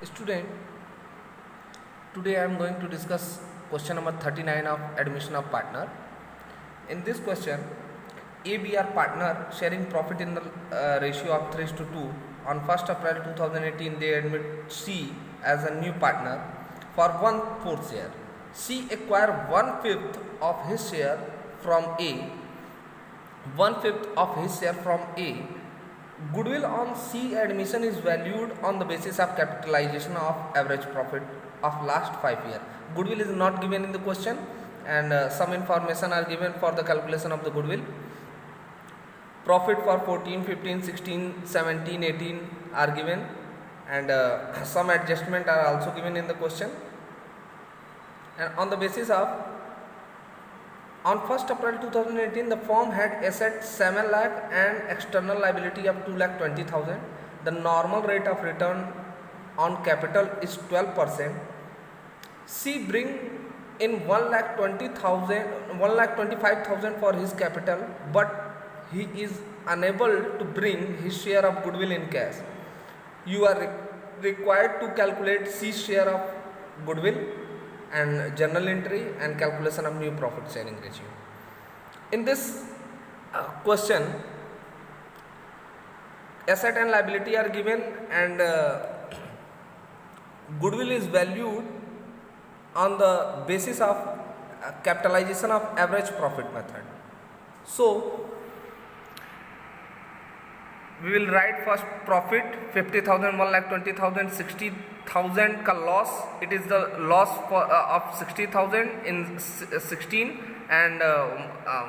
Student, today I am going to discuss question number 39 of admission of partner. In this question, A, B are partner sharing profit in the ratio of 3:2. On 1st April 2018, they admit C as a new partner for 1/4 share. C acquire 1/5 of his share from A, 1/5 of his share from A. Goodwill on C admission is valued on the basis of capitalization of average profit of last 5 years. Goodwill is not given in the question, and some information are given for the calculation of the goodwill. Profit for 14, 15, 16, 17, 18 are given, and some adjustment are also given in the question. And on the basis of, on 1st April 2018, the firm had assets 7 lakh and external liability of 2,20,000. The normal rate of return on capital is 12%. C bring in 1,25,000 for his capital, but he is unable to bring his share of goodwill in cash. You are required to calculate C's share of goodwill and journal entry and calculation of new profit sharing ratio. In this question, asset and liability are given, and goodwill is valued on the basis of capitalization of average profit method. So we will write first profit 50,000, 1,20,000, 60,000 का loss. It is the loss for of 60,000 in 16, and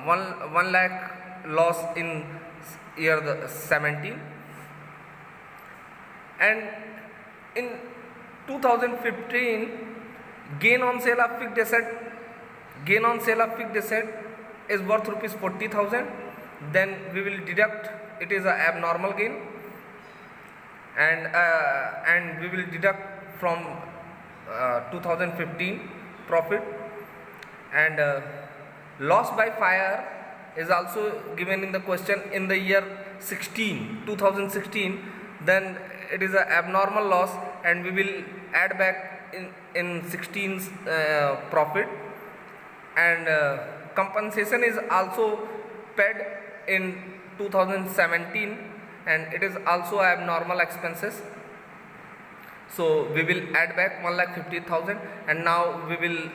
1 lakh loss in year 17. And in 2015, gain on sale of fixed asset is worth rupees 40,000. Then we will deduct, it is an abnormal gain, and we will deduct from 2015 profit. And loss by fire is also given in the question in the year 2016. Then it is an abnormal loss, and we will add back in 16's profit. And compensation is also paid in 2017, and it is also abnormal expenses. So we will add back 1,50,000, and now we will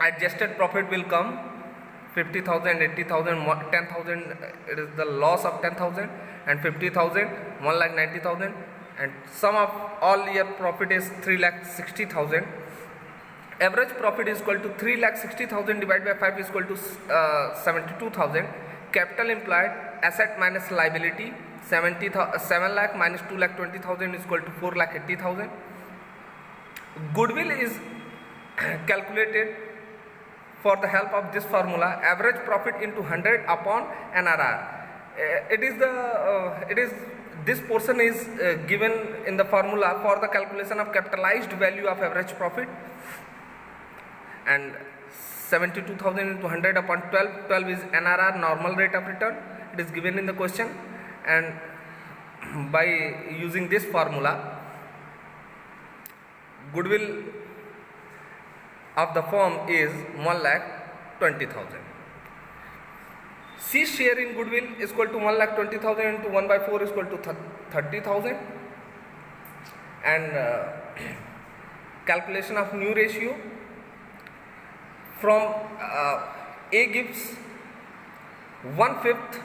adjusted profit will come 50,000, 80,000, 10,000. It is the loss of 10,000, and 50,000, 1,90,000, and sum of all year profit is 3,60,000. Average profit is equal to 3,60,000 divided by 5 is equal to 72,000. Capital employed, asset minus liability, 7 lakh minus 2,20,000 is equal to 4,80,000. Goodwill is calculated for the help of this formula: average profit into 100 upon NRR. This portion is given in the formula for the calculation of capitalized value of average profit. And 72,000 into 100 upon 12 is NRR, normal rate of return. It is given in the question, and by using this formula, goodwill of the firm is 1,20,000. C share in goodwill is equal to 1,20,000 into 1/4 is equal to 30,000. And calculation of new ratio from A gives 1/5.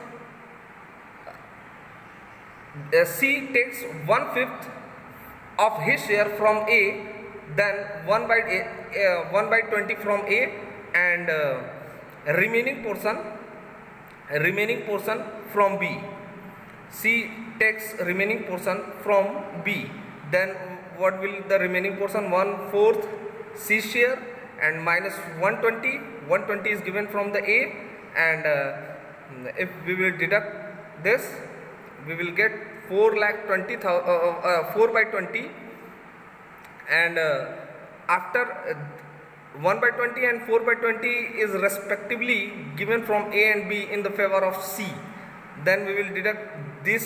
C takes 1/5 of his share from A, then 1/20 from A, and remaining portion from B. C takes remaining portion from B. Then what will the remaining portion? 1/4 C share, and minus 120. 120 is given from the A, and if we will deduct this, we will get 4,20,000, 4/20. And after 1/20 and 4/20 is respectively given from A and B in the favor of C. Then we will deduct this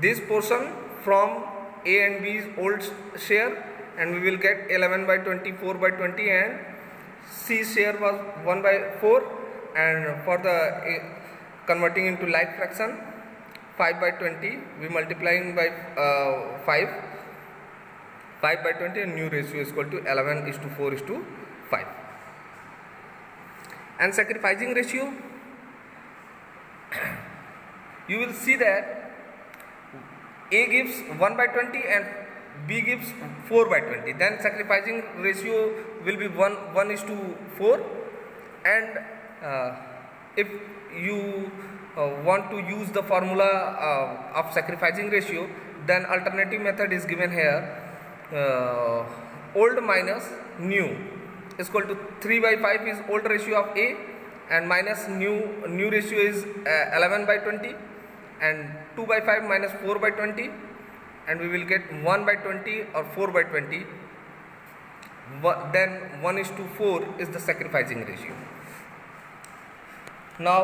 this portion from A and B's old share, and we will get 11 by 20, 4 by 20, and C's share was 1 by 4, and for the converting into like fraction 5 by 20, we multiplying by 5 by 20, and new ratio is equal to 11:4:5. And sacrificing ratio, you will see that A gives 1 by 20 and B gives 4 by 20. Then sacrificing ratio will be 1:4. And if you want to use the formula of sacrificing ratio, then alternative method is given here. Old minus new is equal to 3 by 5 is old ratio of A, and minus new ratio is 11 by 20, and 2 by 5 minus 4 by 20, and we will get 1 by 20 or 4 by 20. Then 1:4 is the sacrificing ratio. Now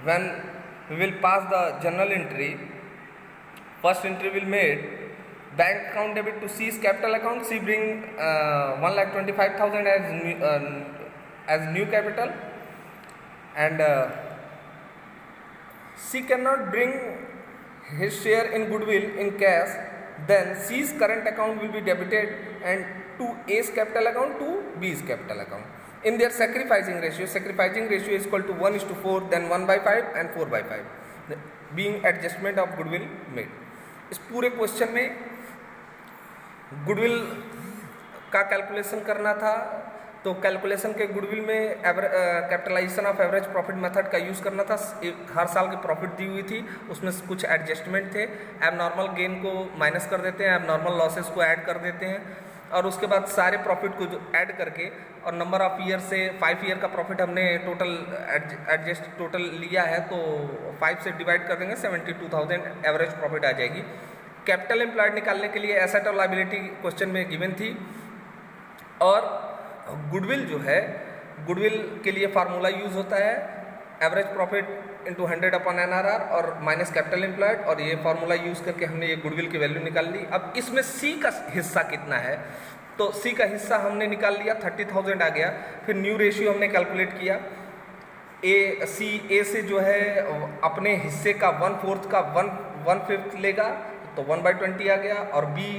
when we will pass the journal entry, first entry will made bank account debit to C's capital account. C bring 1,25,000 as new capital, and C cannot bring his share in goodwill in cash. Then C's current account will be debited, and to A's capital account, to B's capital account. In their sacrificing ratio is equal to 1:4, then 1 by 5 and 4 by 5, being adjustment of goodwill made. इस पूरे question में goodwill का calculation करना था, तो calculation के goodwill में capitalisation of average profit method का यूज़ करना था। हर साल की प्रॉफिट दी हुई थी, उसमें कुछ एडजस्टमेंट थे। एबनॉर्मल गेन को माइनस कर देते हैं, एबनॉर्मल लॉसेस को ऐड कर देते हैं, और उसके बाद सारे प्रॉफिट को जो ऐड करके और नंबर ऑफ ईयर से 5 ईयर का प्रॉफिट हमने टोटल लिया है, तो 5 से डिवाइड कर देंगे, 72,000 एवरेज प्रॉफिट आ जाएगी। कैपिटल एम्प्लॉयड निकालने के लिए एसेट और लायबिलिटी क्वेश्चन में गिवन थी, और गुडविल जो है, गुडविल के लिए फार्मूला यूज़ होता है एवरेज प्रॉफिट इंटू 100/NRR और माइनस कैपिटल एम्प्लॉयड, और ये फार्मूला यूज़ करके हमने ये गुडविल की वैल्यू निकाल ली। अब इसमें सी का हिस्सा कितना है, तो सी का हिस्सा हमने निकाल लिया, 30,000 आ गया। फिर न्यू रेशियो हमने कैलकुलेट किया। ए से जो है अपने हिस्से का 1/4 का 1/5 लेगा, तो 1/20 आ गया, और बी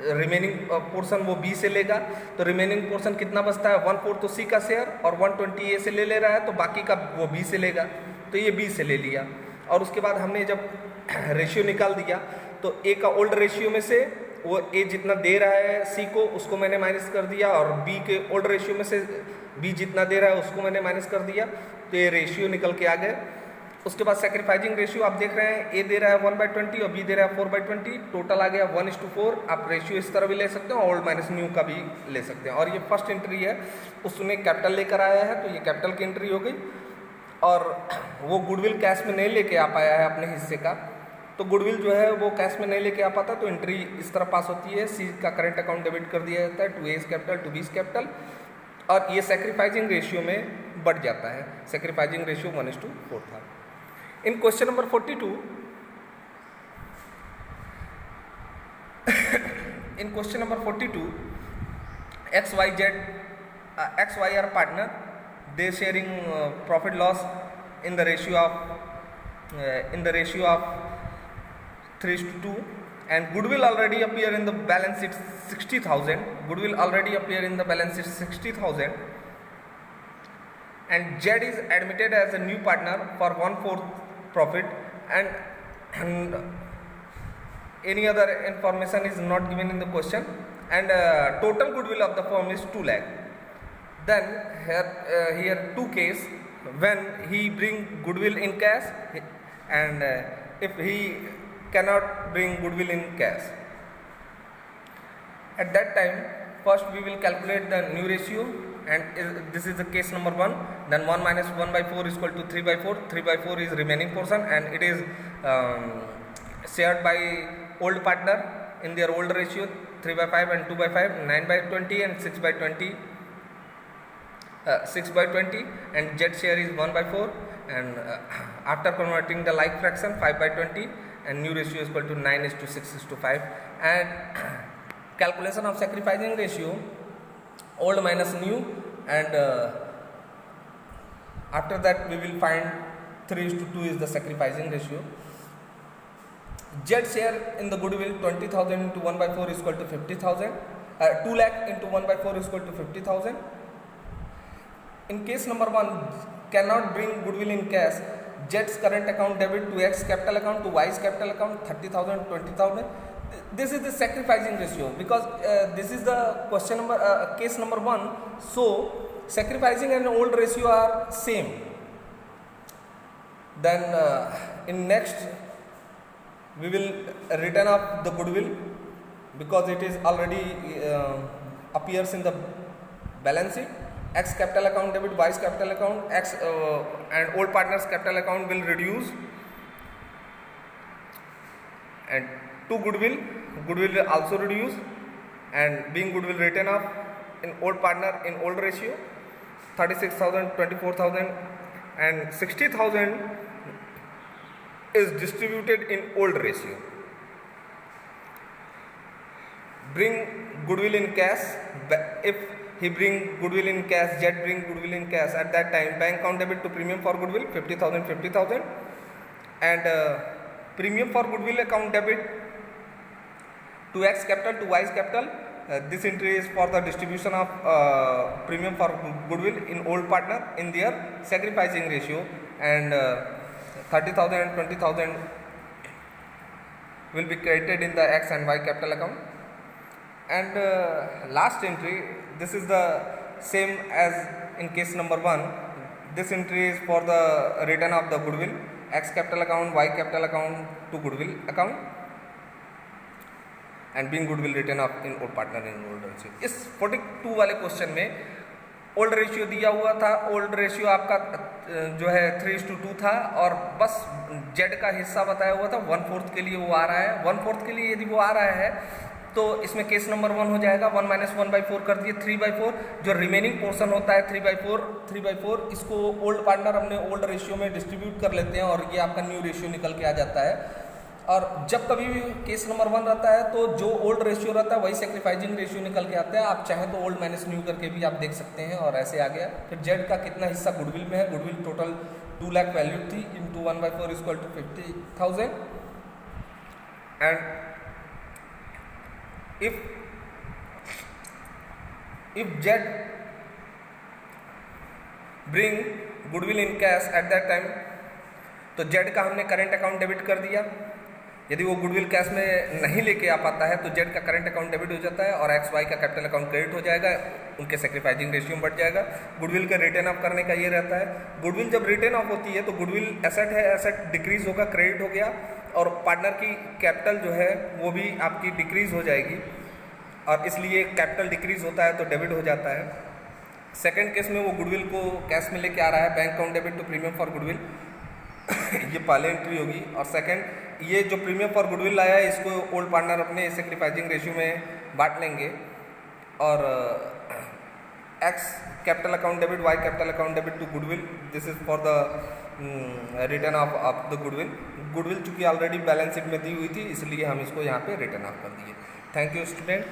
रिमेनिंग पोर्शन वो बी से लेगा, तो रिमेनिंग पोर्शन कितना बचता है, 1/4 तो सी का शेयर, और 120 ए से ले रहा है, तो बाकी का वो बी से लेगा, तो ये बी से ले लिया। और उसके बाद हमने जब रेशियो निकाल दिया, तो ए का ओल्ड रेशियो में से वो ए जितना दे रहा है सी को, उसको मैंने माइनस कर दिया, और बी के ओल्ड रेशियो में से बी जितना दे रहा है उसको मैंने माइनस कर दिया, तो ये रेशियो निकल के आ गए। उसके बाद सैक्रिफाइसिंग रेशियो आप देख रहे हैं, ए दे रहा है 1/20 और बी दे रहा है 4/20, टोटल आ गया 1:4। आप रेशियो इस तरह भी ले सकते हैं, ओल्ड माइनस न्यू का भी ले सकते हैं। और ये फर्स्ट एंट्री है, उसने कैपिटल लेकर आया है, तो ये कैपिटल की एंट्री हो गई, और वो गुडविल कैश में नहीं लेके आ पाया है अपने हिस्से का, तो गुडविल जो है वो कैश में नहीं लेके आ पाता, तो एंट्री इस तरह पास होती है। सी का करंट अकाउंट डेबिट कर दिया जाता है to A's capital to B's capital, और ये सैक्रिफाइसिंग रेशियो में बढ़ जाता है। सैक्रिफाइसिंग रेशियो 1:4 था। In question number 42, in question number 42, XY are partner, they sharing profit loss in the ratio of 3:2, and goodwill already appear in the balance sheet 60,000. Goodwill already appear in the balance sheet 60,000, and Z is admitted as a new partner for 1/4 profit, and any other information is not given in the question, and total goodwill of the firm is 2 lakh. Then here two case, when he bring goodwill in cash, and if he cannot bring goodwill in cash, at that time first we will calculate the new ratio, and this is the case number 1. Then 1 minus 1/4 is equal to 3/4. 3/4 is remaining portion, and it is shared by old partner in their old ratio 3/5 and 2/5, 9/20 and 6/20, 6/20, and Z share is 1/4, and after converting the like fraction 5/20, and new ratio is equal to 9:6:5. And calculation of sacrificing ratio, old minus new, and after that we will find 3:2 is the sacrificing ratio. Z share in the goodwill 20,000 into 1/4 is equal to 50,000. 2 lakh into 1/4 is equal to 50,000. In case number 1, cannot bring goodwill in cash. Z's current account debit to X capital account to Y's capital account 30,000, 20,000. This is the sacrificing ratio, because this is the question number case number 1. So sacrificing and old ratio are same. Then in next we will return off the goodwill, because it is already appears in the balance sheet. X capital account debit Y's capital account, X and old partners capital account will reduce, and to goodwill will also reduce, and being goodwill written off in old partner in old ratio 36,000, 24,000 and 60,000 is distributed in old ratio. Bring goodwill in cash. If he bring goodwill in cash, Z bring goodwill in cash, at that time bank account debit to premium for goodwill 50,000, 50,000, and premium for goodwill account debit to X capital to Y's capital. This entry is for the distribution of premium for goodwill in old partner in their sacrificing ratio, and 30,000 and 20,000 will be credited in the X and Y capital account. And last entry, this is the same as in case number 1. This entry is for the return of the goodwill, X capital account, Y capital account to goodwill account, and being goodwill written off in old partner in old ratio. इस 42 वाले question में old ratio दिया हुआ था. Old ratio आपका जो है 3:2 था, और बस जेड का हिस्सा बताया हुआ था 1/4 के लिए वो आ रहा है. 1/4 के लिए यदि वो आ रहा है तो इसमें केस नंबर 1 हो जाएगा. 1 - 1/4 कर दिए 3/4. जो रिमेनिंग पोर्शन होता है 3/4 इसको ओल्ड पार्टनर अपने ओल्ड रेशियो में डिस्ट्रीब्यूट कर लेते हैं, और ये आपका न्यू रेशियो निकल के आ जाता है. और जब कभी भी केस नंबर 1 रहता है तो जो ओल्ड रेशियो रहता है वही सेक्रीफाइजिंग रेशियो निकल के आता है. आप चाहें तो ओल्ड माइनस न्यू करके भी आप देख सकते हैं, और ऐसे आ गया. फिर जेड का कितना हिस्सा गुडविल में है. गुडविल टोटल 2 लाख वैल्यू थी, into 1/4 is equal to 50,000. And if Z bring goodwill in cash at that time, तो Z का हमने करंट अकाउंट डेबिट कर दिया. यदि वो गुडविल कैश में नहीं लेके आ पाता है तो Z का करंट अकाउंट डेबिट हो जाता है, और XY का कैपिटल अकाउंट क्रेडिट हो जाएगा. उनके सेक्रीफाइजिंग रेशियो बढ़ जाएगा. गुडविल का रिटर्न ऑफ करने का ये रहता है. गुडविल जब रिटर्न ऑफ होती है तो गुडविल एसेट है, एसेट डिक्रीज होगा, क्रेडिट हो गया, और पार्टनर की कैपिटल जो है वो भी आपकी डिक्रीज हो जाएगी, और इसलिए कैपिटल डिक्रीज होता है तो डेबिट हो जाता है. सेकंड केस में वो गुडविल को कैश में लेके आ रहा है, bank account debit to premium for goodwill. ये पहले एंट्री होगी. और सेकंड, ये जो प्रीमियम फॉर गुडविल आया है इसको ओल्ड पार्टनर अपने सेक्रीफाइजिंग रेशियो में बांट लेंगे, और X capital account debit, Y capital account debit to goodwill. This is for the return of the goodwill. Goodwill चूँकि ऑलरेडी बैलेंस शीट में दी हुई थी, इसलिए हम इसको यहाँ पे रिटर्न ऑफ कर दिए. Thank you student.